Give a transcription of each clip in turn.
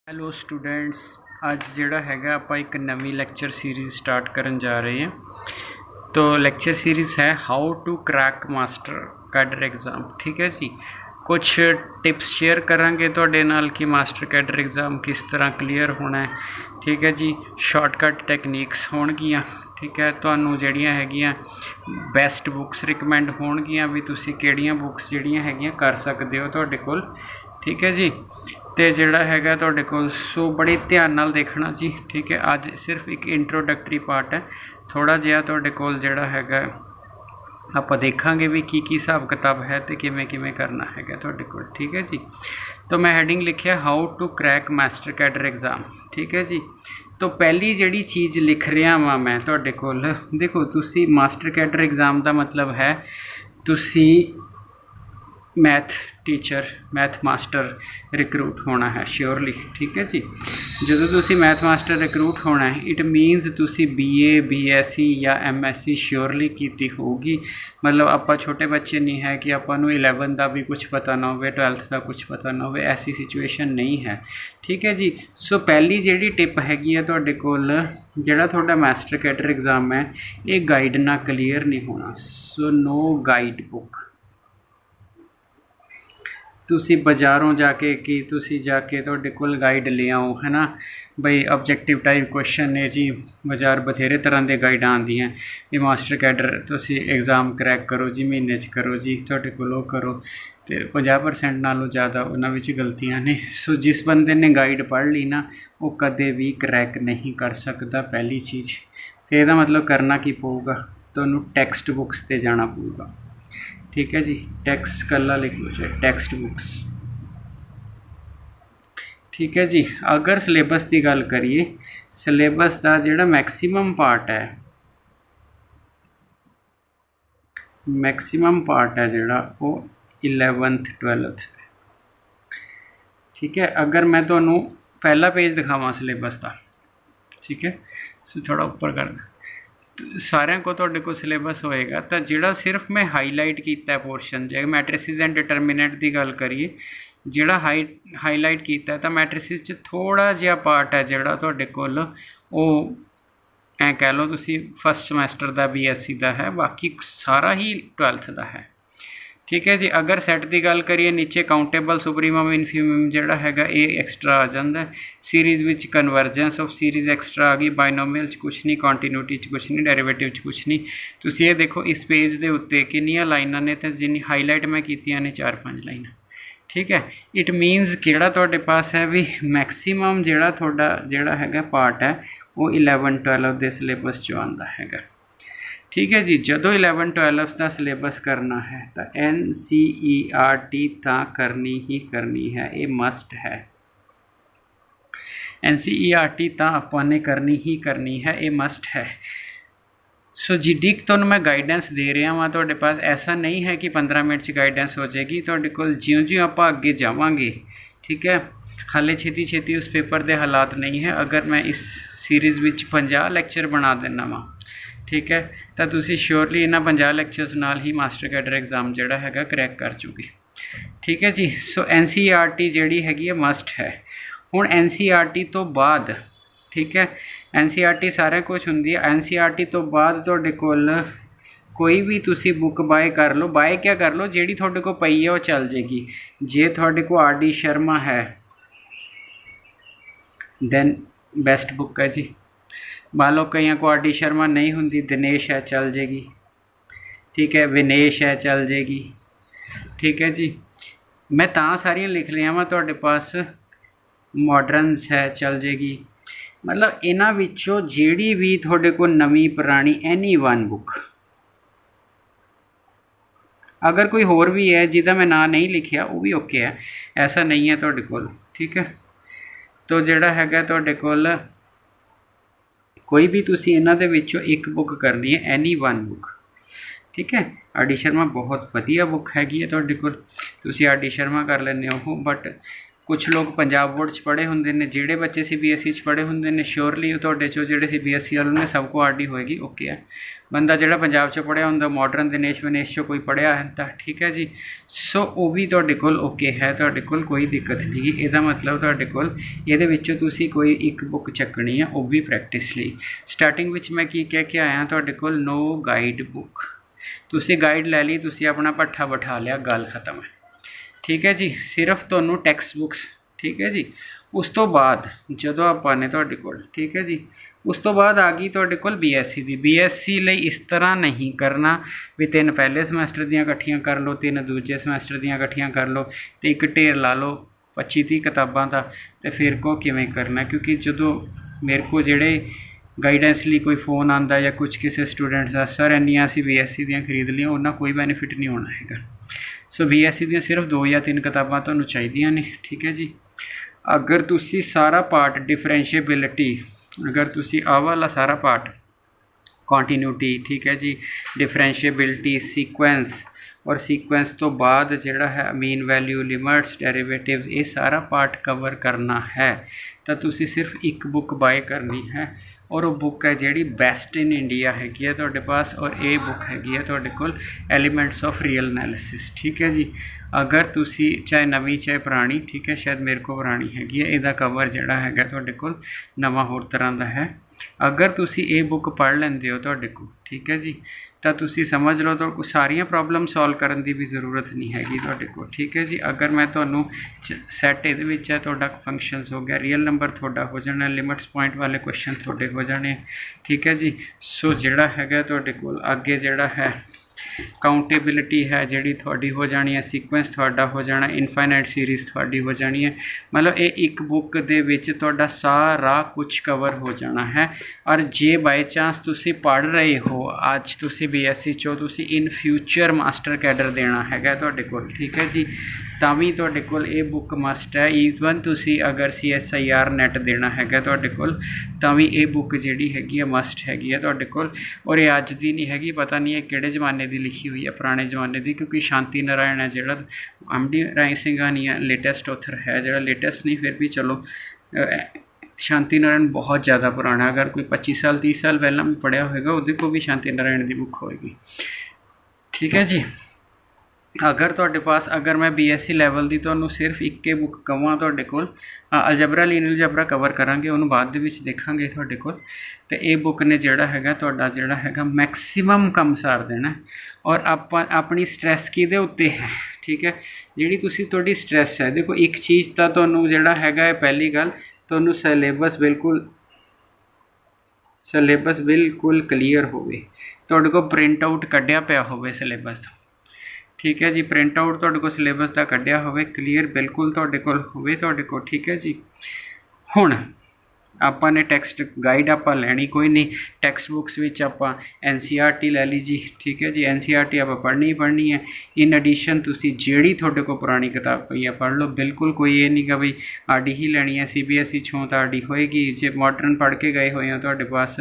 Hello students, ਅੱਜ ਜਿਹੜਾ ਹੈਗਾ ਆਪਾਂ ਇੱਕ ਨਵੀਂ ਲੈਕਚਰ ਸੀਰੀਜ਼ ਸਟਾਰਟ ਕਰਨ ਜਾ ਰਹੇ ਹਾਂ। तो लेक्चर सीरीज़ है how to crack master cadre exam. ठीक है जी, कुछ टिप्स शेयर करांगे तुहाडे नाल कि मास्टर कैडर एग्ज़ाम किस तरह क्लीयर होना है। ठीक है जी, शॉर्टकट टैक्नीक्स होणगियां। ठीक है, तुहानूं जिहड़ियां हैगियां बैस्ट बुक्स रिकमेंड होणगियां भी तुसीं किहड़ियां बुक्स जिहड़ियां हैगियां कर सकदे हो तुहाडे कोल। ठीक है जी, तो जोड़ा है तुहाडे कोल सो बड़े ध्यान नाल देखना जी। ठीक है, अज सिर्फ एक इंट्रोडक्टरी पार्ट है, थोड़ा जिहा तुहाडे कोल जिहड़ा हैगा आपां देखांगे भी की हिसाब किताब है तो किवें किवें करना हैगा तुहाडे कोल। ठीक है जी, तो मैं हैडिंग लिखिया how to crack master cadre exam. ठीक है जी, तो पहली जिहड़ी चीज़ लिख रहा वां मैं तुहाडे कोल, देखो तुसी मास्टर कैडर एग्ज़ाम का मतलब है तुसी math teacher math master recruit होना है श्योरली। ठीक है जी, जो तुसी मैथ मास्टर रिक्रूट होना है इट मीनस तुसी BA BSc या MSc श्योरली की होगी। मतलब आपां छोटे बच्चे नहीं है कि आपां नूं 11 का भी कुछ पता ना हो, 12th का कुछ पता ना हो, ऐसी सिचुएशन नहीं है। ठीक है जी, सो पहली जिहड़ी टिप हैगी है तुहाडे कोल जिहड़ा तुहाडा मास्टर कैडर एग्ज़ाम है ये गाइड ना क्लीयर नहीं होना। So no guide book. तुसी बाज़ारों जाके कि तुसी जाके तुहाडे कोल गाइड ले आओ है ना बई ऑब्जेक्टिव टाइप क्वेश्चन ने जी, बाज़ार बथेरे तरह के गाइड आंदियां भी मास्टर कैडर तुसी एग्ज़ाम क्रैक करो जी, महीने च करो जी, तुहाडे कोल ओह करो तो 50% नालों ज़्यादा उन्हां विच गलतियां ने। सो जिस बंदे ने गाइड पढ़ ली ना वो कदे भी क्रैक नहीं कर सकता पहली चीज़। तो इसदा मतलब करना की पऊगा, तुहानूं टैक्सट बुक्स ते जाना पऊगा। ठीक है जी, टैक्स्ट कला लिख लो चाहे टैक्सट बुक्स। ठीक है जी, अगर सिलेबस की गल करिए सिलेबस का जिहड़ा मैक्सीमम पार्ट है जिहड़ा वो 11th 12th। ठीक है, अगर मैं तुहानूं पहला पेज दिखावां सिलेबस का, ठीक है, सो थोड़ा ऊपर कर सारिਆਂ को तुहाडे को सिलेबस होएगा तो जिहड़ा सिर्फ मैं हाईलाइट किया पोर्शन जे मैट्रिसिस एंड डिटरमिनेंट की गल करिए जिहड़ा हाईलाइट किया तो मैट्रिसिस च थोड़ा जिहा पार्ट है जिहड़ा तुहाडे कोल ऐ कह लो तुसी फस्ट समैसटर का BSc का है, बाकी सारा ही 12th का है। ठीक है जी, अगर सैट की गल करिए नीचे काउंटेबल सुपरीमम इनफीमम जिहड़ा हैगा ये एक्सट्रा आ जाता है। सीरीज़ विच कन्वर्जेंस ऑफ सीरीज़ एक्सट्रा आ गई, बायनोमियल च कुछ नहीं, कॉन्टीन्यूटी च कुछ नहीं, डेरिवेटिव च कुछ नहीं। तुसीं ये देखो इस पेज के उत्ते कितनियां लाइनां ने तो जिन्नी हाईलाइट मैं कीतियां ने 4-5 लाइनां। ठीक है, इट मीनस किहड़ा तुहाडे पास है भी मैक्सीमम जिहड़ा तुहाडा जिहड़ा हैगा पार्ट है वो 11-12 के सिलेबस चों आंदा हैगा। ठीक है जी, जदों 11-12 का सिलेबस करना है तो NCERT तो करनी ही करनी है, ये मस्ट है। NCERT तो आपां ने करनी ही करनी है, ये मस्ट है। सो जिड्डी तुहानूं मैं गाइडेंस दे रहा वां तुहाडे पास ऐसा नहीं है कि 15 मिनट च गाइडेंस हो जाएगी तुहाडे कोल जिउं-जिउं आपां अगे जावांगे। ठीक है, हाले छेती छेती उस पेपर के हालात नहीं है। अगर मैं इस सीरीज़ विच 50 लैक्चर बना देना वा, ठीक है, तो तुसी श्योरली इन्हां 50 लैक्चर्स नाल ही मास्टर कैडर एग्ज़ाम जिहड़ा हैगा क्रैक कर चुके। ठीक है जी, सो NCERT जिहड़ी हैगी है मस्ट है। हुण NCERT तो बाद, ठीक है, NCERT सारा कुछ हुंदी है, NCERT तो बाद तुहाडे कोल कोई भी तुसी बुक बाय कर लो। बाय क्या कर लो, जिहड़ी तुहाडे कोल पई है वो चल जाएगी। जे तुहाडे कोल RD शर्मा है दैन बेस्ट बुक है जी। मान लो कई को RD शर्मा नहीं होंगी, दिनेश है चल जाएगी। ठीक है, विनेश है चल जाएगी। ठीक है जी, मैं तां सारियां लिख लिया वा तुहाडे पास, मॉडर्नस है चल जाएगी। मतलब इन्हां विचों जिहड़ी भी तुहाडे को नवीं पुरानी एनी वन बुक, अगर कोई होर भी है जिहदा मैं नाम नहीं लिखिया वो भी ओके है, ऐसा नहीं है तुहाडे कोल। ठीक है, तो जिहड़ा हैगा तुहाडे कोल कोई भी तुसी इन्हां दे विचों एक बुक करनी है, एनी वन बुक। ठीक है, RD शर्मा बहुत वधिया बुक हैगी है तुहाडे कोल, तुसी RD शर्मा कर लैंदे हो, बट कुछ लोग पंजाब बोर्ड च पढ़े होंगे ने, ਜਿਹੜੇ ਬੱਚੇ CBSE च पढ़े होंगे ने श्योरली ਤੁਹਾਡੇ ਚੋਂ ਜਿਹੜੇ CBSE ਵਾਲੇ ਨੇ ਸਭ को RD होएगी। ओके है, ਬੰਦਾ ਜਿਹੜਾ ਪੰਜਾਬ 'ਚ ਪੜ੍ਹਿਆ ਹੁੰਦਾ ਮਾਡਰਨ ਦਿਨੇਸ਼ ਵਿਨੇਸ਼ 'ਚੋਂ ਕੋਈ ਪੜ੍ਹਿਆ ਹੈ ਤਾਂ ਠੀਕ ਹੈ ਜੀ। ਸੋ ਉਹ ਵੀ ਤੁਹਾਡੇ ਕੋਲ ਓਕੇ ਹੈ, ਤੁਹਾਡੇ ਕੋਲ ਕੋਈ ਦਿੱਕਤ ਨਹੀਂ ਗੀ। ਇਹਦਾ ਮਤਲਬ ਤੁਹਾਡੇ ਕੋਲ ਇਹਦੇ ਵਿੱਚੋਂ ਤੁਸੀਂ ਕੋਈ ਇੱਕ ਬੁੱਕ ਚੱਕਣੀ ਆ, ਉਹ ਵੀ ਪ੍ਰੈਕਟਿਸ ਲਈ। ਸਟਾਰਟਿੰਗ ਵਿੱਚ ਮੈਂ ਕੀ ਕਹਿ ਕੇ ਆਇਆ, ਤੁਹਾਡੇ ਕੋਲ ਨੋ ਗਾਈਡ ਬੁੱਕ। ਤੁਸੀਂ ਗਾਈਡ ਲੈ ਲਈ, ਤੁਸੀਂ ਆਪਣਾ ਪੱਠਾ ਬਿਠਾ ਲਿਆ, ਗੱਲ ਖਤਮ ਹੈ। ठीक है जी, सिर्फ ਤੁਹਾਨੂੰ ਟੈਕਸਟ ਬੁੱਕਸ। ठीक है जी, ਉਸ ਤੋਂ ਬਾਅਦ ਜਦੋਂ ਆਪਾਂ ਨੇ ਤੁਹਾਡੇ ਕੋਲ ठीक है जी, ਉਸ ਤੋਂ ਬਾਅਦ ਆ ਗਈ ਤੁਹਾਡੇ ਕੋਲ BSc ਦੀ। BSc ਲਈ ਇਸ ਤਰ੍ਹਾਂ ਨਹੀਂ ਕਰਨਾ ਵੀ 3 ਪਹਿਲੇ ਸਮੈਸਟਰ ਦੀਆਂ ਇਕੱਠੀਆਂ ਕਰ ਲਓ, 3 ਦੂਜੇ ਸਮੈਸਟਰ ਦੀਆਂ ਇਕੱਠੀਆਂ ਕਰ ਲਓ ਅਤੇ ਇੱਕ ਢੇਰ ਲਾ ਲਓ 25-30 ਕਿਤਾਬਾਂ ਦਾ, ਅਤੇ ਫਿਰ ਕੋ ਕਿਵੇਂ ਕਰਨਾ। ਕਿਉਂਕਿ ਜਦੋਂ ਮੇਰੇ ਕੋਲ ਜਿਹੜੇ ਗਾਈਡੈਂਸ ਲਈ ਕੋਈ फ़ोन ਆਉਂਦਾ ਜਾਂ ਕੁਛ ਕਿਸੇ ਸਟੂਡੈਂਟ ਦਾ, ਸਰ ਇੰਨੀਆਂ ਅਸੀਂ BSc ਦੀਆਂ ਖਰੀਦ ਲਈਆਂ, ਉਹਨਾਂ ਕੋਈ ਬੈਨੀਫਿਟ ਨਹੀਂ ਹੋਣਾ ਹੈਗਾ। ਸੋ BSc ਦੀਆਂ ਸਿਰਫ 2 ਜਾਂ 3 ਕਿਤਾਬਾਂ ਤੁਹਾਨੂੰ ਚਾਹੀਦੀਆਂ ਨੇ। ਠੀਕ ਹੈ ਜੀ, ਅਗਰ ਤੁਸੀਂ ਸਾਰਾ ਪਾਰਟ ਡਿਫਰੈਂਸ਼ੀਏਬਿਲਿਟੀ, ਅਗਰ ਤੁਸੀਂ ਆਹ ਵਾਲਾ ਸਾਰਾ ਪਾਰਟ ਕੰਟੀਨਿਊਟੀ, ਠੀਕ ਹੈ ਜੀ, ਡਿਫਰੈਂਸ਼ੀਏਬਿਲਿਟੀ, ਸੀਕੁਐਂਸ ਔਰ ਸੀਕੁਐਂਸ ਤੋਂ ਬਾਅਦ ਜਿਹੜਾ ਹੈ ਮੀਨ ਵੈਲਿਊ, ਲਿਮਟਸ, ਡੈਰੀਵੇਟਿਵਸ, ਇਹ ਸਾਰਾ ਪਾਰਟ ਕਵਰ ਕਰਨਾ ਹੈ ਤਾਂ ਤੁਸੀਂ ਸਿਰਫ ਇੱਕ ਬੁੱਕ ਬਾਏ ਕਰਨੀ ਹੈ। ਔਰ ਉਹ ਬੁੱਕ ਹੈ ਜਿਹੜੀ ਬੈਸਟ ਇਨ ਇੰਡੀਆ ਹੈਗੀ ਹੈ ਤੁਹਾਡੇ ਪਾਸ, ਔਰ ਇਹ ਬੁੱਕ ਹੈਗੀ ਹੈ ਤੁਹਾਡੇ ਕੋਲ ਐਲੀਮੈਂਟਸ ਆਫ ਰੀਅਲ ਐਨਾਲਿਸਿਸ। ਠੀਕ ਹੈ ਜੀ, ਅਗਰ ਤੁਸੀਂ ਚਾਹੇ ਨਵੀਂ ਚਾਹੇ ਪੁਰਾਣੀ, ਠੀਕ ਹੈ, ਸ਼ਾਇਦ ਮੇਰੇ ਕੋਲ ਪੁਰਾਣੀ ਹੈਗੀ ਹੈ, ਇਹਦਾ ਕਵਰ ਜਿਹੜਾ ਹੈਗਾ ਤੁਹਾਡੇ ਕੋਲ ਨਵਾਂ ਹੋਰ ਤਰ੍ਹਾਂ ਦਾ ਹੈ। ਅਗਰ ਤੁਸੀਂ ਇਹ ਬੁੱਕ ਪੜ੍ਹ ਲੈਂਦੇ ਹੋ ਤੁਹਾਡੇ ਕੋਲ, ਠੀਕ ਹੈ ਜੀ, ਤਾਂ ਤੁਸੀਂ ਸਮਝ ਲਓ ਤਾਂ ਸਾਰੀਆਂ ਪ੍ਰੋਬਲਮ ਸੋਲਵ ਕਰਨ ਦੀ ਵੀ ਜ਼ਰੂਰਤ ਨਹੀਂ ਹੈਗੀ ਤੁਹਾਡੇ ਕੋਲ। ਠੀਕ ਹੈ ਜੀ, ਅਗਰ ਮੈਂ ਤੁਹਾਨੂੰ ਸੈੱਟ ਇਹਦੇ ਵਿੱਚ ਹੈ, ਤੁਹਾਡਾ ਫੰਕਸ਼ਨਸ ਹੋ ਗਿਆ, ਰੀਅਲ ਨੰਬਰ ਤੁਹਾਡਾ ਹੋ ਜਾਣਾ, ਲਿਮਿਟਸ ਪੁਆਇੰਟ ਵਾਲੇ ਕੁਐਸਚਨ ਤੁਹਾਡੇ ਹੋ ਜਾਣੇ। ਠੀਕ ਹੈ ਜੀ, ਸੋ ਜਿਹੜਾ ਹੈਗਾ ਤੁਹਾਡੇ ਕੋਲ ਅੱਗੇ ਜਿਹੜਾ ਹੈ ਕਾਊਂਟੇਬਿਲਿਟੀ ਹੈ ਜਿਹੜੀ ਤੁਹਾਡੀ ਹੋ ਜਾਣੀ ਹੈ, ਸੀਕੁਐਂਸ ਤੁਹਾਡਾ ਹੋ ਜਾਣਾ, ਇਨਫਾਈਨਾਈਟ ਸੀਰੀਜ਼ ਤੁਹਾਡੀ ਹੋ ਜਾਣੀ ਹੈ। ਮਤਲਬ ਇਹ ਇੱਕ ਬੁੱਕ ਦੇ ਵਿੱਚ ਤੁਹਾਡਾ ਸਾਰਾ ਕੁਝ ਕਵਰ ਹੋ ਜਾਣਾ ਹੈ। ਔਰ ਜੇ ਬਾਈ ਚਾਂਸ ਤੁਸੀਂ ਪੜ੍ਹ ਰਹੇ ਹੋ, ਅੱਜ ਤੁਸੀਂ BSc 'ਚੋਂ ਤੁਸੀਂ ਇਨ ਫਿਊਚਰ ਮਾਸਟਰ ਕੈਡਰ ਦੇਣਾ ਹੈਗਾ ਤੁਹਾਡੇ ਕੋਲ, ਠੀਕ ਹੈ ਜੀ, ਤਾਂ ਵੀ ਤੁਹਾਡੇ ਕੋਲ ਇਹ ਬੁੱਕ ਮਸਟ ਹੈ। ਈਵਨ ਤੁਸੀਂ ਅਗਰ CSIR ਨੈਟ ਦੇਣਾ ਹੈਗਾ ਤੁਹਾਡੇ ਕੋਲ, ਤਾਂ ਵੀ ਇਹ ਬੁੱਕ ਜਿਹੜੀ ਹੈਗੀ ਹੈ ਮਸਟ ਹੈਗੀ ਹੈ ਤੁਹਾਡੇ ਕੋਲ। ਔਰ ਇਹ ਅੱਜ ਦੀ ਨਹੀਂ ਹੈਗੀ, ਪਤਾ ਨਹੀਂ ਇਹ ਕਿਹੜੇ ਜ਼ਮਾਨੇ ਦੀ ਲਿਖੀ ਹੋਈ ਹੈ, ਪੁਰਾਣੇ ਜ਼ਮਾਨੇ ਦੀ, ਕਿਉਂਕਿ ਸ਼ਾਂਤੀ ਨਾਰਾਇਣ ਹੈ ਜਿਹੜਾ MD ਰਾਏ ਸਿੰਘਾਨੀਆ ਲੇਟੈਸਟ ਆਥਰ ਹੈ, ਜਿਹੜਾ ਲੇਟੈਸਟ ਨਹੀਂ ਫਿਰ ਵੀ ਚਲੋ ਸ਼ਾਂਤੀ ਨਾਰਾਇਣ ਬਹੁਤ ਜ਼ਿਆਦਾ ਪੁਰਾਣਾ, ਅਗਰ ਕੋਈ 25 ਸਾਲ 30 ਸਾਲ ਪਹਿਲਾਂ ਵੀ ਪੜ੍ਹਿਆ ਹੋਏਗਾ ਉਹਦੇ ਕੋਲ ਵੀ ਸ਼ਾਂਤੀ ਨਾਰਾਇਣ ਦੀ ਬੁੱਕ ਹੋਏਗੀ। ਠੀਕ ਹੈ ਜੀ, ਅਗਰ ਤੁਹਾਡੇ ਪਾਸ, ਅਗਰ ਮੈਂ BSc ਲੈਵਲ ਦੀ ਤੁਹਾਨੂੰ ਸਿਰਫ ਇੱਕੇ ਬੁੱਕ ਕਹਾਂ ਤੁਹਾਡੇ ਕੋਲ, ਅਲਜਬਰਾ ਲੀਨੀਅਰ ਅਲਜਬਰਾ ਕਵਰ ਕਰਾਂਗੇ, ਉਹਨੂੰ ਬਾਅਦ ਦੇ ਵਿੱਚ ਦੇਖਾਂਗੇ ਤੁਹਾਡੇ ਕੋਲ, ਅਤੇ ਇਹ ਬੁੱਕ ਨੇ ਜਿਹੜਾ ਹੈਗਾ ਤੁਹਾਡਾ ਜਿਹੜਾ ਹੈਗਾ ਮੈਕਸੀਮਮ ਕੰਮ ਸਾਰ ਦੇਣਾ। ਔਰ ਆਪਾਂ ਆਪਣੀ ਸਟਰੈਸ ਕਿਹਦੇ ਉੱਤੇ ਹੈ, ਠੀਕ ਹੈ, ਜਿਹੜੀ ਤੁਸੀਂ ਤੁਹਾਡੀ ਸਟਰੈਸ ਹੈ, ਦੇਖੋ ਇੱਕ ਚੀਜ਼ ਤਾਂ ਤੁਹਾਨੂੰ ਜਿਹੜਾ ਹੈਗਾ ਹੈ, ਪਹਿਲੀ ਗੱਲ ਤੁਹਾਨੂੰ ਸਿਲੇਬਸ ਬਿਲਕੁਲ ਕਲੀਅਰ ਹੋਵੇ, ਤੁਹਾਡੇ ਕੋਲ ਪ੍ਰਿੰਟ ਆਊਟ ਕੱਢਿਆ ਪਿਆ ਹੋਵੇ ਸਿਲੇਬਸ ਦਾ। ਠੀਕ ਹੈ ਜੀ, ਪ੍ਰਿੰਟ ਆਊਟ ਤੁਹਾਡੇ ਕੋਲ ਸਿਲੇਬਸ ਦਾ ਕੱਢਿਆ ਹੋਵੇ, ਕਲੀਅਰ ਬਿਲਕੁਲ ਤੁਹਾਡੇ ਕੋਲ ਹੋਵੇ ਤੁਹਾਡੇ ਕੋਲ। ਠੀਕ ਹੈ ਜੀ, ਹੁਣ ਆਪਾਂ ਨੇ ਟੈਕਸਟ ਗਾਈਡ ਆਪਾਂ ਲੈਣੀ ਕੋਈ ਨਹੀਂ, ਟੈਕਸਟ ਬੁੱਕਸ ਵਿੱਚ ਆਪਾਂ NCERT ਲੈ ਲਈ ਜੀ। ਠੀਕ ਹੈ ਜੀ, NCERT ਆਪਾਂ ਪੜ੍ਹਨੀ ਹੈ। ਇਨ ਐਡੀਸ਼ਨ ਤੁਸੀਂ ਜਿਹੜੀ ਤੁਹਾਡੇ ਕੋਲ ਪੁਰਾਣੀ ਕਿਤਾਬ ਪਈ ਆ ਪੜ੍ਹ ਲਓ, ਬਿਲਕੁਲ ਕੋਈ ਇਹ ਨਹੀਂ ਗਾ ਬਈ RD ਹੀ ਲੈਣੀ ਹੈ। CBSE 'ਚੋਂ ਤਾਂ RD ਹੋਏਗੀ, ਜੇ ਮਾਡਰਨ ਪੜ੍ਹ ਕੇ ਗਏ ਹੋਏ ਹੋ ਤੁਹਾਡੇ ਪਾਸ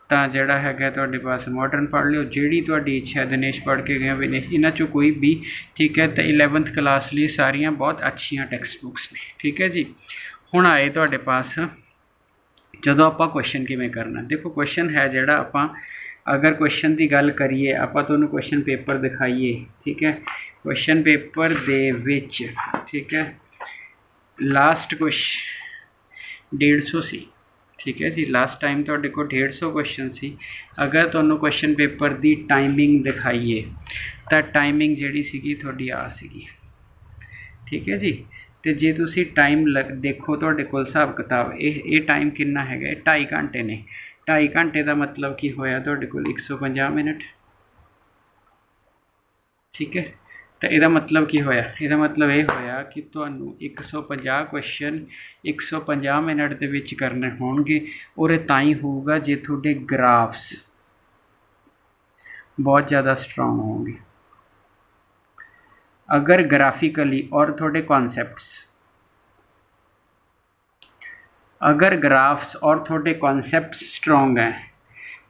ਤਾਂ ਜਿਹੜਾ ਹੈਗਾ ਤੁਹਾਡੇ ਪਾਸ ਮਾਡਰਨ ਪੜ੍ਹ ਲਿਓ, ਜਿਹੜੀ ਤੁਹਾਡੀ ਇੱਛਾ ਹੈ, ਦਿਨੇਸ਼ ਪੜ੍ਹ ਕੇ ਗਏ ਵਿਨੇਸ਼, ਇਹਨਾਂ 'ਚੋਂ ਕੋਈ ਵੀ। ਠੀਕ ਹੈ, ਤਾਂ 11th ਕਲਾਸ ਲਈ ਸਾਰੀਆਂ ਬਹੁਤ ਅੱਛੀਆਂ ਟੈਕਸਟ ਬੁੱਕਸ ਨੇ। ਠੀਕ ਹੈ ਜੀ, ਹੁਣ ਆਏ ਤੁਹਾਡੇ ਪਾਸ ਜਦੋਂ ਆਪਾਂ ਕੁਐਸਚਨ ਕਿਵੇਂ ਕਰਨਾ। ਦੇਖੋ ਕੁਐਸਚਨ ਹੈ ਜਿਹੜਾ ਆਪਾਂ, ਅਗਰ ਕੁਐਸਚਨ ਦੀ ਗੱਲ ਕਰੀਏ, ਆਪਾਂ ਤੁਹਾਨੂੰ ਕੁਐਸਚਨ ਪੇਪਰ ਦਿਖਾਈਏ। ਠੀਕ ਹੈ, ਕੁਐਸਚਨ ਪੇਪਰ ਦੇ ਵਿੱਚ, ਠੀਕ ਹੈ, ਲਾਸਟ ਕੁਐਸਚਨ 150 ਸੀ। ਠੀਕ ਹੈ ਜੀ, ਲਾਸਟ ਟਾਈਮ ਤੁਹਾਡੇ ਕੋਲ 150 ਕੁਐਸਚਨ ਸੀ। ਅਗਰ ਤੁਹਾਨੂੰ ਕੁਐਸਚਨ ਪੇਪਰ ਦੀ ਟਾਈਮਿੰਗ ਦਿਖਾਈਏ ਤਾਂ ਟਾਈਮਿੰਗ ਜਿਹੜੀ ਸੀਗੀ ਤੁਹਾਡੀ ਆ ਸੀਗੀ। ਠੀਕ ਹੈ ਜੀ, ਅਤੇ ਜੇ ਤੁਸੀਂ ਟਾਈਮ ਦੇਖੋ ਤੁਹਾਡੇ ਕੋਲ ਹਿਸਾਬ ਕਿਤਾਬ, ਇਹ ਟਾਈਮ ਕਿੰਨਾ ਹੈਗਾ, ਇਹ 2.5 ਘੰਟੇ ਨੇ। 2.5 ਘੰਟੇ ਦਾ ਮਤਲਬ ਕੀ ਹੋਇਆ, ਤੁਹਾਡੇ ਕੋਲ 150 ਮਿੰਟ। ਠੀਕ ਹੈ, ਤਾਂ ਇਹਦਾ ਮਤਲਬ ਕੀ ਹੋਇਆ, ਇਹਦਾ ਮਤਲਬ ਇਹ ਹੋਇਆ ਕਿ ਤੁਹਾਨੂੰ 150 ਕੁਐਸਚਨ 150 ਮਿੰਟ ਦੇ ਵਿੱਚ ਕਰਨੇ ਹੋਣਗੇ। ਔਰ ਇਹ ਤਾਂ ਹੀ ਹੋਊਗਾ ਜੇ ਤੁਹਾਡੇ ਗ੍ਰਾਫਸ ਬਹੁਤ ਜ਼ਿਆਦਾ ਸਟਰੋਂਗ ਹੋਣਗੇ। अगर ग्राफिकली और थोड़े कॉन्सेप्ट्स, अगर ग्राफ्स और थोड़े कॉन्सेप्ट्स स्ट्रॉन्ग हैं,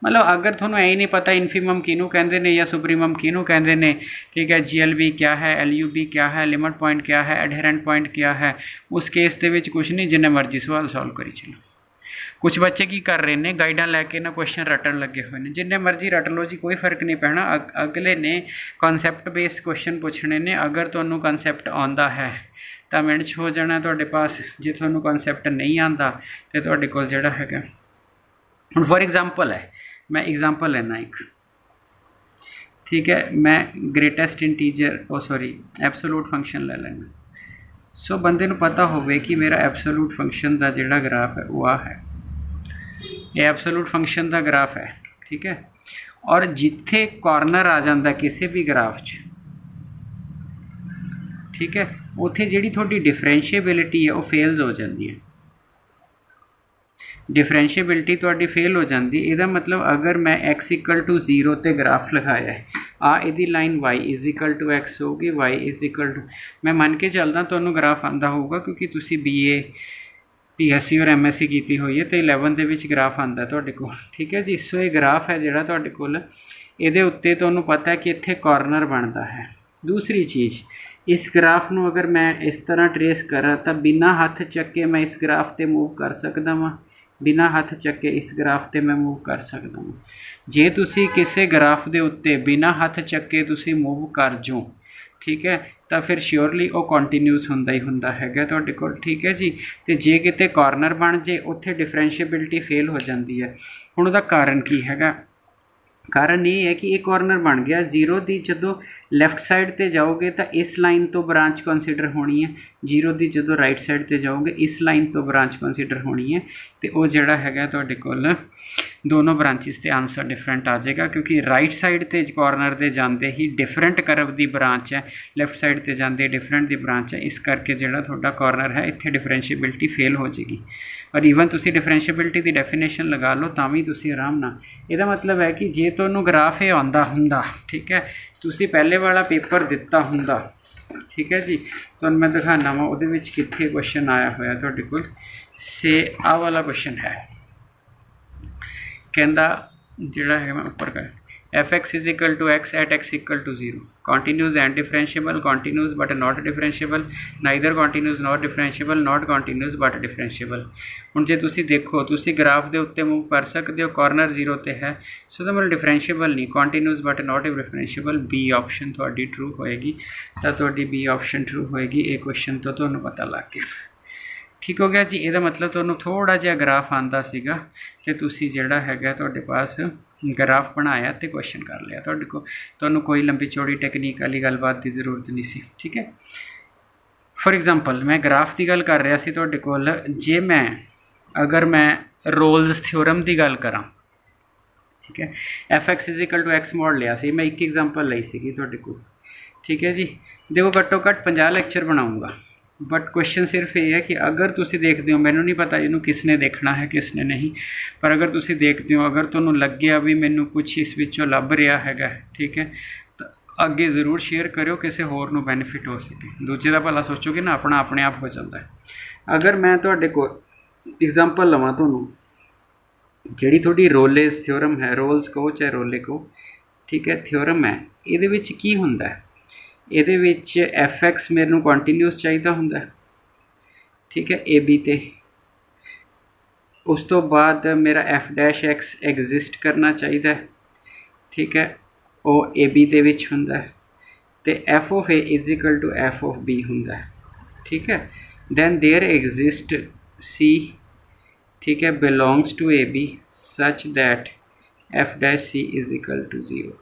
मतलब अगर थोड़ा यही नहीं पता इन्फीमम किनू कहते हैं या सुप्रीमम किनू कहते हैं, ठीक है, GLB क्या है, LUB क्या है, लिमिट पॉइंट क्या है, एडहेरेंट पॉइंट क्या है, उस केस के कुछ नहीं, जिन्ने मर्जी सवाल सॉल्व करी चलो। कुछ बच्चे की कर रहे हैं गाइडा लैके ना क्वेश्चन रटन लगे हुए हैं, जिन्ने मर्जी रट लो जी, कोई फर्क नहीं पैना। अगले ने कॉन्सैप्ट बेस्ड क्वेश्चन पूछने ने, अगर तुहानू कॉन्सैप्ट आंदा है तो मिनट हो जाना तुहाडे पास, जे तुहानू कॉन्सैप्ट नहीं आता तो तुहाडे कोल जिहड़ा हैगा, हुण फॉर एग्जाम्पल है, मैं एग्जाम्पल लेना एक, ठीक है, मैं ग्रेटेस्ट इंटीजर एब्सोलूट फंक्शन ले लेना। सो बंदे नू पता होवे कि मेरा एब्सोलूट फंक्शन का जिहड़ा ग्राफ है वो है, ये एब्सोलूट फंक्शन का ग्राफ है, ठीक है, और जिथे कॉर्नर आ जाता किसी भी ग्राफ च, ठीक है, उत्थे जिहड़ी थोड़ी डिफरेंशिएबिलिटी है वो फेल्स हो जाती है, डिफरेंशिएबिलिटी थोड़ी फेल हो जाती। इसका मतलब अगर मैं x इक्वल टू 0 ते ग्राफ लिखाया है, इहदी line y is equal to x होगी, y इज इक्वल टू, मैं मन के चलदा तुहानू ग्राफ आंदा होगा क्योंकि तुसी BA PSC और MSc की हुई है, तो 11 दे विच ग्राफ आंदा तुहाडे कोल, ठीक है जी। सो ये ग्राफ है जिहड़ा तुहाडे कोल, इहदे उत्ते तुहानू पता है कि इत्थे कॉर्नर बनता है। दूसरी चीज़, इस ग्राफ नू अगर मैं इस तरह ट्रेस करा तो बिना हथ चक्के मैं इस ग्राफ ते मूव कर सकदा वां, बिना हथ चक्के इस ग्राफ ते मैं मूव कर सकदा वां। जे तुसी किसी ग्राफ दे उत्ते बिना हथ चक्के तुसी मूव कर जो, ठीक है, तो फिर श्योरली वो कॉन्टीन्यूस हुंदा ही हुंदा हैगा तुहाडे कोल, ठीक है जी। तो जे किते कॉर्नर बन जे उत्थे डिफरेंशिएबिलिटी फेल हो जाती है। हुण उहदा कारण की हैगा, कारण ये है कि एक कॉर्नर बन गया, 0 की जो लैफ्ट साइड ते जाओगे तो इस लाइन तो ब्रांच कंसीडर होनी है, 0 की जो राइट साइड ते जाओगे इस लाइन तो ब्रांच कंसीडर होनी है, तो वो जिहड़ा हैगा तुहाडे कोल दोनों ब्रांचिस ते आंसर डिफरेंट आ जाएगा, क्योंकि राइट साइड ते कॉर्नर ते जाते ही डिफरेंट करव की ब्रांच है, लैफ्ट साइड ते जाते डिफरेंट की ब्रांच है, इस करके जिहड़ा तुहाडा कॉर्नर है इत्थे डिफरेंशिएबिलिटी फेल हो जाएगी। और ईवन तुसी डिफरेंशिएबिलिटी की डेफिनेशन लगा लो तां भी तुसी आराम ना, इहदा मतलब है कि जे तुहानू ग्राफ ये आंदा हुंदा, ठीक है, तुसी पहले वाला पेपर दिता हुंदा, ठीक है जी, तुहानू मैं दिखाना वा उहदे विच कित्थे क्वेश्चन आया होया तुहाडे कोल। से आ वाला क्वेश्चन है, कहंदा जिहड़ा है मैं उपर कर f(x) is equal to x at x equal to 0, continuous and differentiable, continuous but not differentiable, neither continuous not differentiable, not continuous but differentiable. हुण जे तुसी देखो तुसी ग्राफ के उत्ते मूव कर सकते हो, कॉर्नर 0 ते है, सो मतलब डिफरेंशिएबल नहीं, continuous but not differentiable, B option तुहाडी ट्रू होएगी। तो तुहाडी बी ऑप्शन ट्रू होएगी, ये क्वेश्चन तो तुहानू पता लग गया, ठीक हो गया जी। ਇਹਦਾ मतलब तुहानू थोड़ा जिहा ग्राफ आंदा सीगा कि तुसी जिहड़ा हैगा तुहाडे पास ग्राफ बनाया तो क्वेश्चन कर लिया, तुहाडे को तुहानू कोई लंबी चौड़ी टेक्नीक वाली गलबात की जरूरत नहीं सी, ठीक है। फॉर एग्जांपल मैं ग्राफ की गल कर रहा सी तुहाडे कोल, जे मैं अगर मैं रोल्स थ्योरम की गल करा, ठीक है, f(x) is equal to x mod लिया सी, मैं एक एग्जांपल ली सी तुहाडे कोल, ठीक है जी। देखो घट्टो घट्ट 50 लैक्चर बनाऊँगा, बट क्वेश्चन सिर्फ ये है कि अगर तुसी देखते हो, मैनू नहीं पता इनू किसने देखना है किसने नहीं, पर अगर तुसी देखते हो, अगर तुहानू लग्या भी मैनू कुछ इस विचों लभ रहा हैगा, ठीक है, तो अगे जरूर शेयर करो, किसी होर नू बेनीफिट हो सके। दूजे का भला सोचोगे ना, अपना अपने आप हो जाता है। अगर मैं तुहाडे कोल एग्जाम्पल लवां तुहानू, जिहड़ी थोड़ी रोलेस थ्योरम है, रोल्स कहो चाहे रोले कहो, ठीक है, थ्योरम है, इहदे विच की हुंदा है, ਇਹਦੇ ਵਿੱਚ f(x) ਮੈਨੂੰ ਕੰਟੀਨਿਊਸ ਚਾਹੀਦਾ ਹੁੰਦਾ, ठीक है, AB ਤੇ, ਉਸ ਤੋਂ ਬਾਅਦ ਮੇਰਾ f'(x) ਐਗਜ਼ਿਸਟ ਕਰਨਾ ਚਾਹੀਦਾ, ठीक है, ਉਹ AB ਦੇ ਵਿੱਚ ਹੁੰਦਾ ਤੇ f(a) is equal to f(b) ਹੁੰਦਾ, ठीक है। then there exist C, ठीक है, belongs to AB such that f'(c) is equal to 0।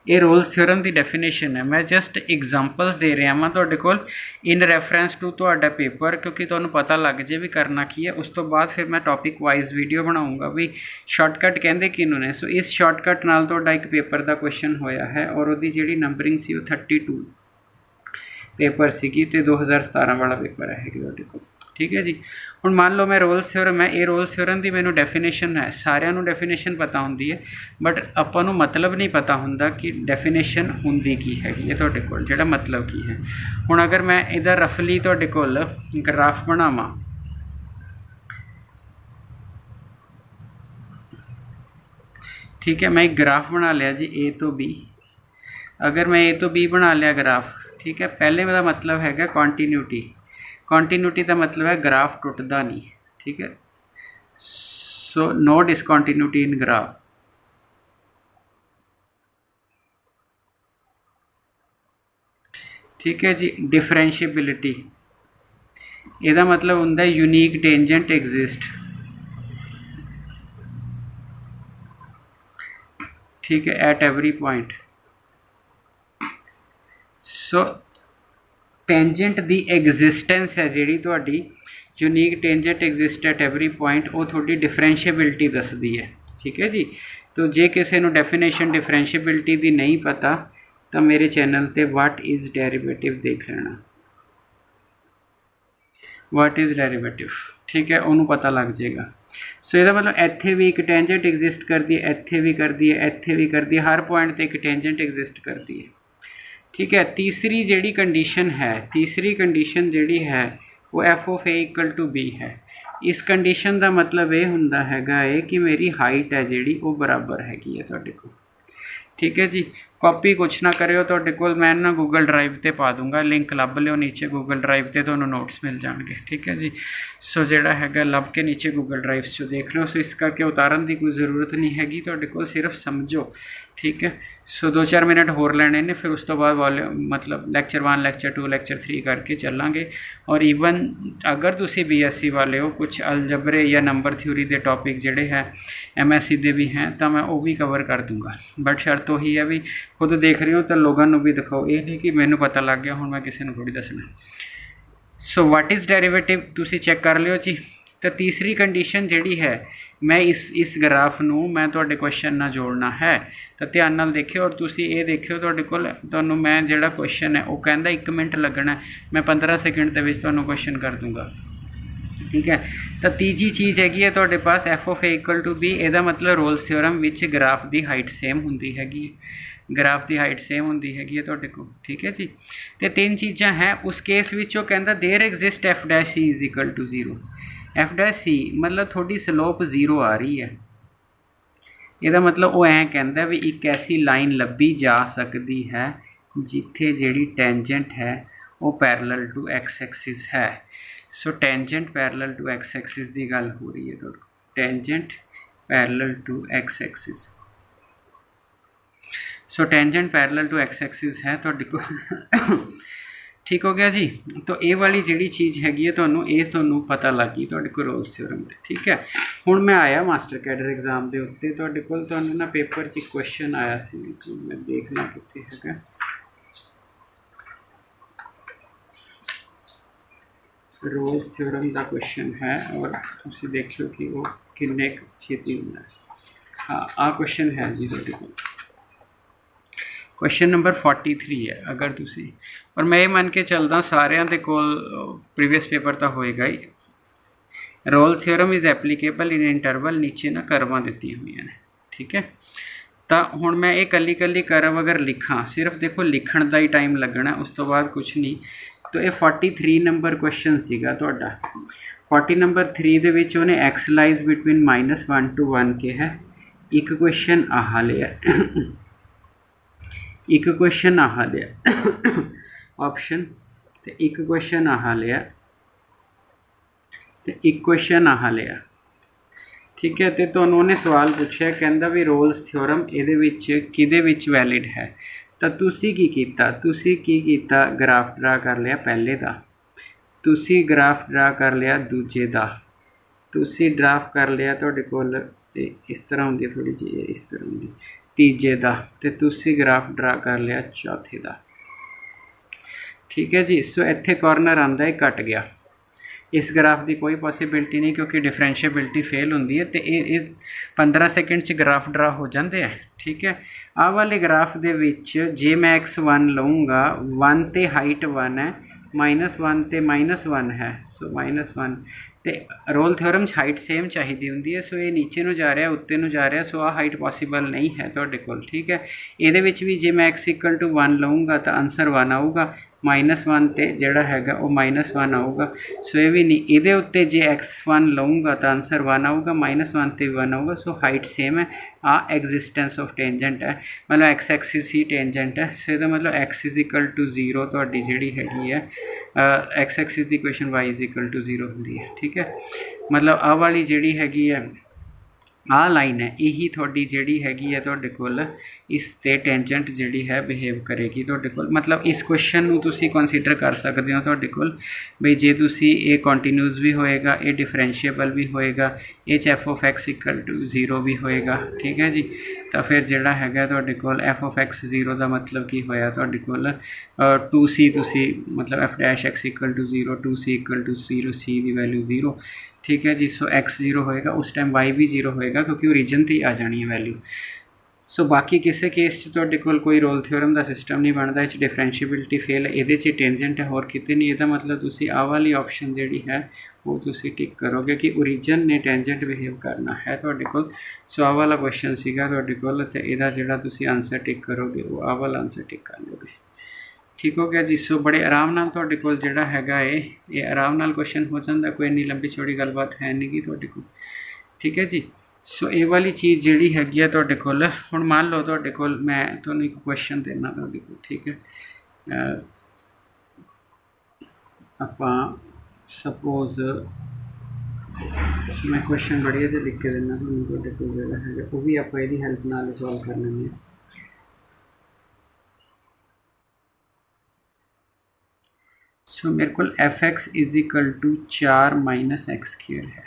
ये रोल्स थ्योरम की डेफिनेशन है, मैं जस्ट एग्जांपल्स दे रहा मैं तुहाडे कोल इन रैफरेंस टू तुहाडा पेपर, क्योंकि तुहानू पता लग जाए भी करना की है। उस तो बाद फिर मैं टॉपिक वाइज वीडियो बनाऊँगा भी शॉर्टकट कहते किनू ने। सो इस शॉर्टकट नाल तुहाडा एक पेपर का क्वेश्चन होया है, और उहदी जिहड़ी नंबरिंग सी 32 पेपर सी, तो 2017 वाला पेपर है तुहाडे कोल, ठीक है जी। हुण मान लो मैं रोल्स थ्योरम है, ये रोल्स थ्योरम की मैनू डेफिनेशन है, सारिਆਂ ਨੂੰ डेफिनेशन पता होंदी है, बट आपां नू मतलब नहीं पता होंदा कि डेफिनेशन होंदी की हैगी है तुहाडे कोल, जिहड़ा मतलब की है। हुण अगर मैं इहदा रफली तुहाडे कोल ग्राफ बनावां, ठीक है, मैं एक ग्राफ बना लिया जी ए तो बी। अगर मैं ए तो बी बना लिया ग्राफ, ठीक है, पहले मेरा मतलब हैगा कॉन्टीन्यूटी। कॉन्टीन्यूटी का मतलब है ग्राफ टुटदा नहीं, ठीक है। सो नो डिसकॉन्टीन्यूटी इन ग्राफ। ठीक है जी। डिफरेंशिएबिलिटी, ਇਹਦਾ मतलब ਹੁੰਦਾ यूनीक टेंजेंट एग्जिस्ट, ठीक है, at every point. So tangent the existence है जी थोड़ी, unique tangent exist at every point, वो थोड़ी डिफरेंशिएबिलिटी दसदी है, ठीक है जी। तो जे किसी को डेफिनेशन डिफरेंशिएबिलिटी की नहीं पता तो मेरे चैनल पे व्हाट इज़ डेरिवेटिव देख लेना, व्हाट इज़ डेरिवेटिव, ठीक है, उन्होंने पता लग जाएगा। सो ਇਹਦਾ मतलब ਇੱਥੇ भी एक टेंजेंट एग्जिस्ट करती है, ਇੱਥੇ भी करती है, ਇੱਥੇ भी करती है, हर पॉइंट पर एक टेंजेंट एग्जिस्ट करती है, ठीक है। तीसरी जी कंडीशन है, तीसरी कंडीशन जी है वो F of A equal to B है। इस कंडीशन का मतलब ये होंदा हैगा कि मेरी हाइट है जी वो बराबर हैगी है तुहाडे कोल, ठीक है जी। कॉपी कुछ ना करियो, तुहाडे कोल मैं ना गूगल ड्राइव ते पा दूंगा, लिंक लभ लियो नीचे गूगल ड्राइव ते तुहानूं नोट्स मिल जाएंगे, ठीक है जी। सो जिहड़ा हैगा लभ के नीचे गूगल ड्राइव चो देख लो। सो इस करके उतारन की कोई ज़रूरत नहीं हैगी, तुहाडे कोल सिर्फ समझो, ठीक है। सो 2-4 मिनट होर लैने ने, फिर उस तो बाद वॉल्यूम मतलब लैक्चर 1 लैक्चर 2 लैक्चर 3 करके चलांगे। और ईवन अगर तुसी BSc वाले हो, कुछ अलजबरे या नंबर थ्योरी के टॉपिक जोड़े है MSc के भी हैं तो मैं वो भी कवर कर दूँगा। बट शर्त वही है भी खुद देख रहे हो तो लोगों को भी दिखाओ, ये नहीं कि मैनू पता लग गया हुण मैं किसी को थोड़ी दसना। सो व्हाट इज़ डेरिवेटिव तुसी चेक कर लियो जी। तो तीसरी कंडीशन जी है, मैं इस ग्राफ नूं मैं तुहाडे क्वेश्चन नाल जोड़ना है, तो ध्यान नाल देखियो। और तुसी ये देखियो तुहाडे कोल तुहानूं मैं जिहड़ा क्वेश्चन है वो कहंदा 1 मिनट लगना है, मैं 15 सेकंड दे विच तुहानूं क्वेश्चन कर दूँगा, ठीक है। तो तीजी चीज़ हैगी है तुहाडे पास F of A equal to B, ਇਹਦਾ मतलब रोल्स थ्योरम विच ग्राफ की हाइट सेम होंदी हैगी, ग्राफ की हाइट सेम होंदी हैगी है तुहाडे कोल, ठीक है जी। तो 3 चीज़ां हैं उस केस विच वो कहंदा there exist F dash C is equal to 0। F dash C मतलब थोड़ी स्लोप 0 आ रही है, ਇਹਦਾ मतलब वो ऐ कहंदा भी एक ऐसी लाइन लभी जा सकती है जिथे जिहड़ी टेंजेंट है वो पैरेलल टू एक्स एक्सिस है। So tangent parallel to X axis की गल हो रही है, तो tangent parallel to X axis. So tangent parallel to X axis है तुहाडे कोल, ठीक हो गया जी। तो ये वाली जी चीज़ हैगी है तुहानूं पता लग गई तुहाडे कोल रोल्स थ्योरम ते, ठीक है। हुण मैं आया मास्टर कैडर एग्जाम के उत्ते, तुहाडे कोल तुहानूं ना पेपर च क्वेश्चन आया सी, मैं देखना कित्थे हैगा, रोल्स थ्योरम का क्वेश्चन है और तुसी देखियो कि वो किन्ने छेती होंदा है। हाँ आ क्वेश्चन है जी तुहाडे कोल, क्वेश्चन नंबर 43 है। अगर तुसी और मैं ये मन के चलदा सारिਆਂ ਦੇ ਕੋਲ प्रीवियस पेपर तो होएगा ही। Rolle's theorem is applicable in interval, नीचे ना करवां दित्तियां होईयां ने, ठीक है। तो हुण मैं ये कली कली करव अगर लिखा, सिर्फ देखो लिखण दा ही टाइम लगना, उस तो बाद कुछ नहीं। तो ये 43 नंबर क्वेश्चन सीगा तुहाडा। 40 नंबर 3 दे विच उहने एक्स लाइज बिटवीन -1 to 1 के है। एक क्वेश्चन आह लिया, एक क्वेश्चन आह लिया ऑप्शन, तो एक क्वेश्चन आह लिया, तो एक क्वेश्चन आह लिया, ठीक है। तो तुहानूं उहने सवाल पूछा, कहंदा भी रोल्स थ्योरम इहदे विच किहदे विच वैलिड है। तो तुसी की कीता, तुसी की कीता ग्राफ ड्रा कर लिया पहले दा, तुसी ग्राफ ड्रा कर लिया दूजे दा, तुसी ड्राफ कर लिया तुहाडे कोल इस तरह होंदी थोड़ी जी, इस तरह होंदी तीजे दा, ते तुसी ग्राफ ड्रा कर लिया चौथे दा, ठीक है जी। सो इत्थे कॉर्नर आंदा है घट गया, इस ग्राफ की कोई पॉसीबिलिटी नहीं क्योंकि डिफरेंशिएबिलिटी फेल होंदी है। तो ये 15 सेकंड च ग्राफ ड्रा हो जाते हैं, ठीक है। आ वाले ग्राफ दे विच जे मैं x1 लऊँगा, 1 ते हाइट 1 है, -1 ते -1 है, सो -1 तो रोल थ्योरम हाइट सेम चाहिए होंगी है। सो ये नीचे नूं जा रहा उत्ते नूं जा रहा, सो आ हाइट पॉसीबल नहीं है तुहाडे कोल, ठीक है। ये भी जे मैं x = 1 लऊँगा तो आंसर 1 आऊगा, -1 ਤੇ ਜਿਹੜਾ ਹੈਗਾ ਉਹ -1 ਆਊਗਾ। ਸੋ ਇਹ ਵੀ ਨਹੀਂ, ਇਹਦੇ ਉੱਤੇ ਜੇ x1 ਲਊਂਗਾ ਤਾਂ ਆਂਸਰ 1 ਆਊਗਾ, -1 ਤੇ 1 ਆਊਗਾ। ਸੋ ਹਾਈਟ ਸੇਮ ਹੈ। ਆ ਐਗਜ਼ਿਸਟੈਂਸ ਆਫ ਟੈਂਜੈਂਟ ਹੈ, ਮਤਲਬ ਐਕਸ ਐਕਸਿਸ ਹੀ ਟੈਂਜੈਂਟ ਹੈ। ਸੋ ਇਹਦਾ ਮਤਲਬ x = 0 ਤੁਹਾਡੀ ਜਿਹੜੀ ਹੈਗੀ ਹੈ ਐਕਸ ਐਕਸਿਸ ਦੀ ਇਕੁਏਸ਼ਨ y = 0 ਹੁੰਦੀ ਹੈ। ਠੀਕ ਹੈ, ਮਤਲਬ ਆਹ ਵਾਲੀ ਜਿਹੜੀ ਹੈਗੀ ਹੈ ਆਹ ਲਾਈਨ ਹੈ, ਇਹੀ ਤੁਹਾਡੀ ਜਿਹੜੀ ਹੈਗੀ ਹੈ ਤੁਹਾਡੇ ਕੋਲ ਇਸ 'ਤੇ ਟੈਂਜੈਂਟ ਜਿਹੜੀ ਹੈ ਬਿਹੇਵ ਕਰੇਗੀ ਤੁਹਾਡੇ ਕੋਲ। ਮਤਲਬ ਇਸ ਕੁਐਸਚਨ ਨੂੰ ਤੁਸੀਂ ਕੰਸੀਡਰ ਕਰ ਸਕਦੇ ਹੋ ਤੁਹਾਡੇ ਕੋਲ ਬਈ ਜੇ ਤੁਸੀਂ ਇਹ ਕੰਟੀਨਿਊਸ ਵੀ ਹੋਏਗਾ, ਇਹ ਡਿਫਰੈਂਸ਼ੀਏਬਲ ਵੀ ਹੋਏਗਾ, ਇਹ 'ਚ f(x) = 0 ਵੀ ਹੋਏਗਾ। ਠੀਕ ਹੈ ਜੀ, ਤਾਂ ਫਿਰ ਜਿਹੜਾ ਹੈਗਾ ਤੁਹਾਡੇ ਕੋਲ f(x) 0 ਦਾ ਮਤਲਬ ਕੀ ਹੋਇਆ ਤੁਹਾਡੇ ਕੋਲ 2c, ਤੁਸੀਂ ਮਤਲਬ f'(x) = 0, 2c = 0, c ਦੀ ਵੈਲਿਊ 0। ठीक है जी, सो x 0 होएगा, उस टाइम y भी 0 होएगा क्योंकि ओरिजिन ते आ जानी है वैल्यू। सो बाकी किसी केस तुहाडे कोल कोई रोल थ्योरम का सिस्टम नहीं बनता, इस डिफरेंशिएबिलिटी फेल है, ये टेंजेंट है होर किते नहीं। इसका मतलब तुसी आ वाली ऑप्शन जिहड़ी है वो तुसी टिक करोगे कि ओरिजिन ने टेंजेंट बिहेव करना है तुहाडे कोल। सो आ वाला क्वेश्चन सीगा तुहाडे कोल ते इहदा जिहड़ा तुसी आंसर टिक करोगे वो आ वाला आंसर टिक कर लोगे। ठीक हो गया जी। सो बड़े आराम नाल तुहाडे कोल जिहड़ा हैगा ये आराम नाल क्वेश्चन हो जाता, कोई इन्नी लंबी चौड़ी गलबात है नहीं गी तुहाडे कोल। ठीक है जी। सो ये वाली चीज़ जिहड़ी हैगी है तुहाडे कोल, हुण मान लो तुहाडे कोल मैं तुहानूं एक क्वेश्चन देना तुहाडे कोल। ठीक है, आपां सपोज मैं क्वेश्चन बढ़िया जिहा लिख के देना तुहानूं, तुहाडे कोल जिहड़ा हैगा वो भी आपां इहदी हैल्प नाल सॉल्व कर लैंदे हां। सो मेरे को f(x) = 4 - x² है।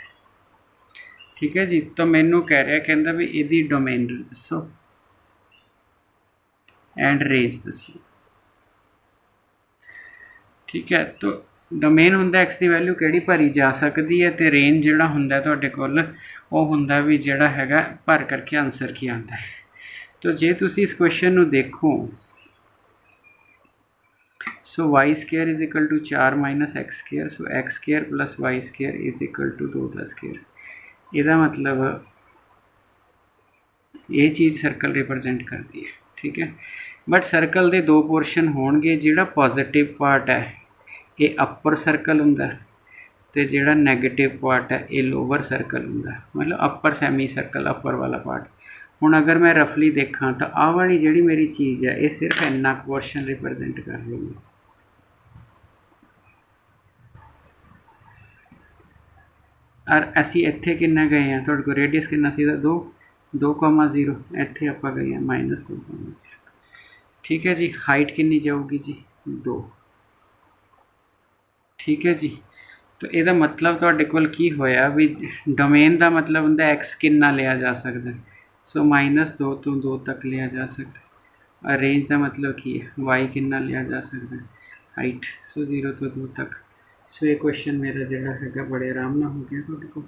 ठीक है जी, तो मैनू कह रहा कहता भी यदी डोमेन दसो एंड रेंज दसो। ठीक है, तो डोमेन होंदा एक्स की वैल्यू किहड़ी भरी जा सकती है, तो रेंज जिहड़ा हुंदा तुहाडे कोल वो हुंदा भी जिहड़ा हैगा भर करके आंसर की आंदा है। तो जे तुसी इस क्वेश्चन नूं देखो, सो y² = 4 - x², सो x² + y² = 2 का स्क्वेयर। ਇਹਦਾ मतलब ये चीज़ सर्कल रिप्रजेंट करती है। ठीक है, बट सर्कल के दो पोर्शन होणगे, जिहड़ा पॉजिटिव पार्ट है ये अपर सर्कल हुंदा ते जिहड़ा नैगेटिव पार्ट है ये लोअर सर्कल हुंदा, मतलब अपर सैमी सर्कल अपर वाला पार्ट। हुण अगर मैं रफली देखा तो आह वाली जिहड़ी मेरी चीज़ है ये सिर्फ इन्ना पोर्शन रिप्रजेंट कर रही है। और असी इत्थे किन्ना गए हैं, तुहाडे कोल रेडियस किन्ना सीगा 2,0, इत्थे आपां गए हैं -2,0। ठीक है जी, हाइट किन्नी जाऊगी जी 2। ठीक है जी, तो यदा मतलब तुहाडे कोल की होया भी डोमेन का मतलब हुंदा एक्स किन्ना लिया जा सकता है, सो -2 तो 2 तक लिया जा सकता है। और रेंज का मतलब की है वाई किन्ना लिया जा सकता है, हाइट, सो 0 तो 2 तक। सो ये क्वेश्चन मेरा जिहड़ा हैगा बड़े आराम नाल हो गया तुहाडे कोल।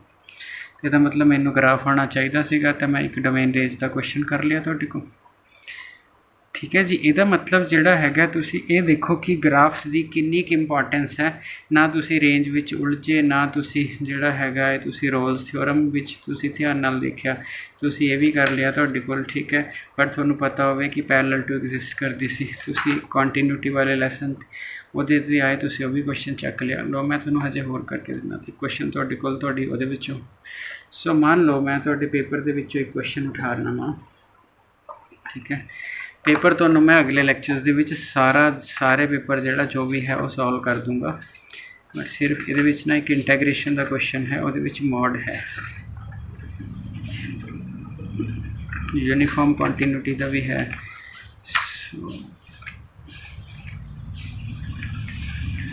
ਇਹਦਾ मतलब मैनू ग्राफ आना चाहिए सीगा, तो मैं एक डोमेन रेंज का क्वेश्चन कर लिया तुहाडे कोल। ठीक है जी, ਇਹਦਾ मतलब जिहड़ा हैगा तुसी ये देखो कि ग्राफ्स की किन्नी इंपॉर्टेंस है। ना तुसी रेंज विच उलझे, ना तुसी जिहड़ा हैगा तुसी रोल्स थ्योरम विच तुसी ध्यान नाल देखिया, तुसी ये भी कर लिया तुहाडे कोल। ठीक है, पर तुहानूं पता होवे कि पैरेलल टू एग्जिस्ट करदी सी, तुसी कंटिन्यूटी वाले लैसन ਉਹਦੇ ਤੇ आए, तुसी वो भी क्वेश्चन चक लिया। लो मैं तुहानूं हजे होर करके दिना क्वेश्चन तुहाडे कोल तुहाडी ਉਹਦੇ ਵਿੱਚੋਂ। सो मान लो मैं तुहाडे पेपर दे विचों एक क्वेश्चन उठा लवां। ठीक है, पेपर तो मैं अगले लैक्चर्स दे विच सारे पेपर जिहड़ा जो भी है वो सॉल्व कर दूँगा, बट सिर्फ ये ना एक इंटैग्रेशन का क्वेश्चन है, वो मॉड है, यूनीफॉर्म कंटिन्यूटी का भी है।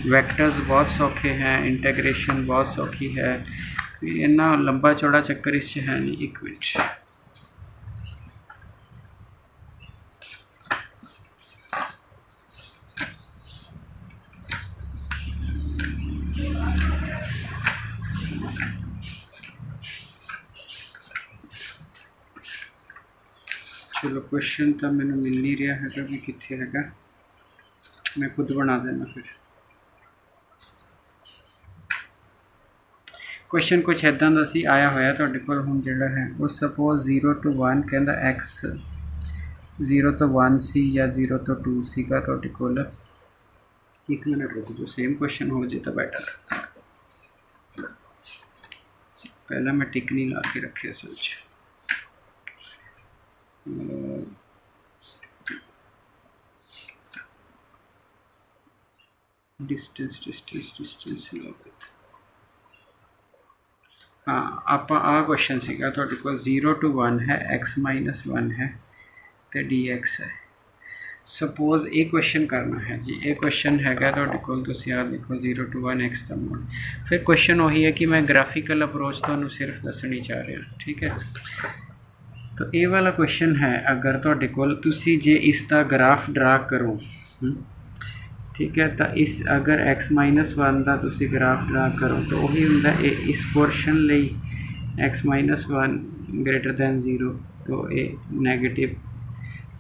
वैक्टर्स बहुत सौखे हैं, इंटैग्रेशन बहुत सौखी है, इन्ना लंबा चौड़ा चक्कर इस है नहीं। एक मिनट, चलो क्वेश्चन तो मैंने मिल नहीं रहा है भी कितने है, मैं खुद बना देना। फिर क्वेश्चन कुछ इदा का सी आया होया तुहाडे कोल। हुण जिहड़ा है वो सपोज 0 to 1 कहंदा एक्स 0 to 1 सी या 0 to 2 सीगा तुहाडे कोल। एक मिनट रुक जो, सेम क्वेश्चन हो जाए तो बेटर। पहला मैं टिक नहीं ला के रखे असल डिस्टेंस डिस्टेंस डिस्टेंस हाँ आप आ क्वेश्चन सीगा ਤੁਹਾਡੇ ਕੋਲ 0 to 1 है x - 1 है तो dx है। सपोज ये क्वेश्चन करना है जी, ये क्वेश्चन हैगा ਤੁਹਾਡੇ ਕੋਲ, ਤੁਸੀਂ ਆ देखो 0 to 1 x ਦਾ ਮੋਡ। फिर क्वेश्चन वही है कि मैं ग्राफिकल अप्रोच ਤੁਹਾਨੂੰ सिर्फ दसनी चाह रहा, ठीक है। तो ये वाला क्वेश्चन है, अगर ਤੁਹਾਡੇ ਕੋਲ ਤੁਸੀਂ जे इसका ग्राफ ड्रा करो, ठीक है, तो इस अगर x - 1 का तुसी ग्राफ ड्रा करो तो वही होंदा इस पोर्शन लई x - 1 ग्रेटर दैन 0, तो ये नेगेटिव,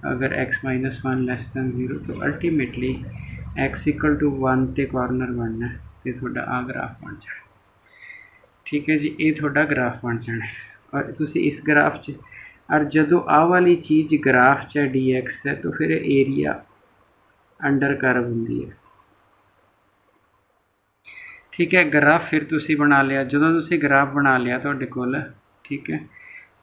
अगर x - 1 लैस दैन 0 तो अल्टीमेटली x = 1 ते कॉर्नर बनना तो थोड़ा आ ग्राफ बन जाए, ठीक है जी। ये थोड़ा ग्राफ बन जाना और तुसी इस ग्राफ च और जदों आ वाली चीज़ ग्राफ च dx है तो फिर एरिया अंडर कर्व होंगी है, ठीक है। ग्राफ फिर तुसी बना लिया, जो तुसी ग्राफ बना लिया तुहाडे कोल, ठीक है,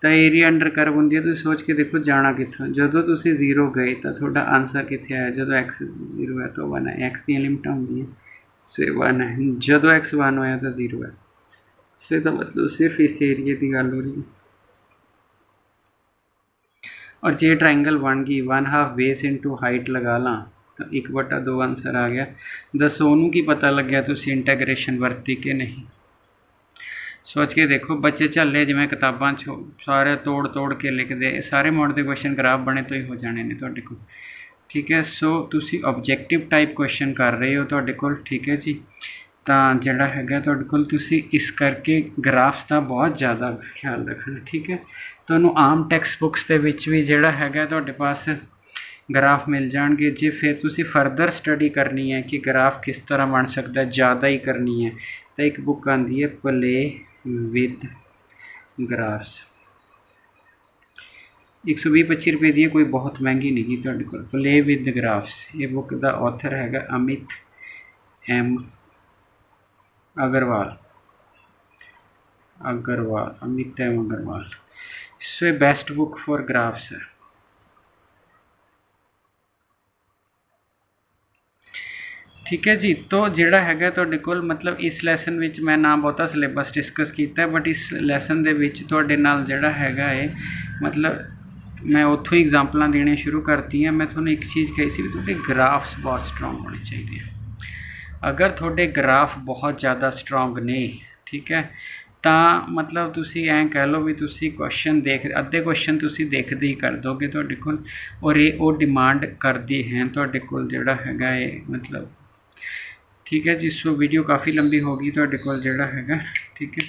तो एरिया अंडर कर्व होंगी है। तुसी सोच के देखो जाना कित्थों, जदों तुसी 0 गए तो तुहाडा आंसर कित्थे आया, जदों x 0 है तो 1 है, x दी लिमिटां होंदियां सो 1 है, जदों x 1 होया तो 0 है, सो इसदा मतलब सिर्फ इस एरिए की गल हो रही है। और जे ट्रायंगल बन गई 1/2 बेस इंटू हाइट लगा ला तो 1/2 आंसर आ गया। दसो उन्होंने की पता लग्या तुसी इंटैग्रेशन वरती कि नहीं, सोच के देखो। बच्चे झल्ले जिवें किताबां च सारे तोड़ तोड़ के लिखते, सारे मोड के क्वेश्चन ग्राफ बने तो ही हो जाने ने तुहाडे कोल, ठीक है। सो तुसी ऑब्जेक्टिव टाइप क्वेश्चन कर रहे हो तुहाडे कोल, ठीक है जी। तो जिहड़ा हैगा तुहाडे कोल तुसी इस करके ग्राफ्स का बहुत ज़्यादा ख्याल रखना, ठीक है। तुहानूं आम टैक्सट बुक्स दे विच भी जिहड़ा हैगा तुहाडे पास ग्राफ मिल जाएंगे जी। फिर तुसी फर्दर स्टडी करनी है कि ग्राफ किस तरह बन सकता है, ज़्यादा ही करनी है तो एक बुक आती है प्ले विद ग्राफ्स, 120-25 रुपये की, कोई बहुत महंगी नहीं की तुहाडे कोल। प्ले विद ग्राफ्स, ये बुक का ऑथर हैगा अमित M अग्रवाल, अमित M अग्रवाल। सो ये बेस्ट बुक फॉर ग्राफ्स है, ठीक है जी। तो जिहड़ा हैगा तुहाडे कोल मतलब इस लैसन विच मैं ना बहुता सिलेबस डिस्कस किया, बट इस लैसन दे विच तुहाडे नाल जिहड़ा हैगा है मतलब मैं उत्थों ही एग्जाम्पलां देने शुरू करती हैं। मैं तुहानूं एक चीज़ कही सी भी तुहाडे ग्राफ्स बहुत स्ट्रोंग होने चाहिए। अगर तुहाडे ग्राफ बहुत ज़्यादा स्ट्रोंग ने, ठीक है, तो मतलब तुसी ऐ कह लो भी तुसी क्वेश्चन देख अद्धे क्वेश्चन तुसी देखते ही कर दोगे तुहाडे कोल, और ये वो डिमांड करते हैं तुहाडे कोल जिहड़ा हैगा ये मतलब, ठीक है जी। सो वीडियो काफ़ी लंबी होगी तुहाडे कोल जिहड़ा हैगा, ठीक है।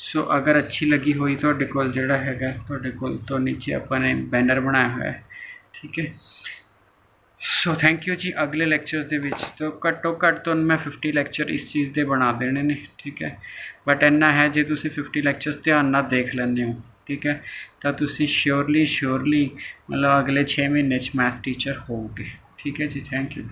सो अगर अच्छी लगी हुई तुहाडे कोल जिहड़ा हैगा तुहाडे कोल तो नीचे अपने बैनर बनाया हुआ है, ठीक है। सो थैंक यू जी। अगले लैक्चर्स दे विच तो घट्टो घट्ट तो मैं 50 लैक्चर इस चीज़ के बना देने ने, ठीक है। बट इन्ना है जे तुसी 50 लैक्चर्स ध्यान नाल देख लैंदे हो, ठीक है, तो तुसी श्योरली मतलब अगले 6 महीने मैथ टीचर होगे, ठीक है जी। Thank you.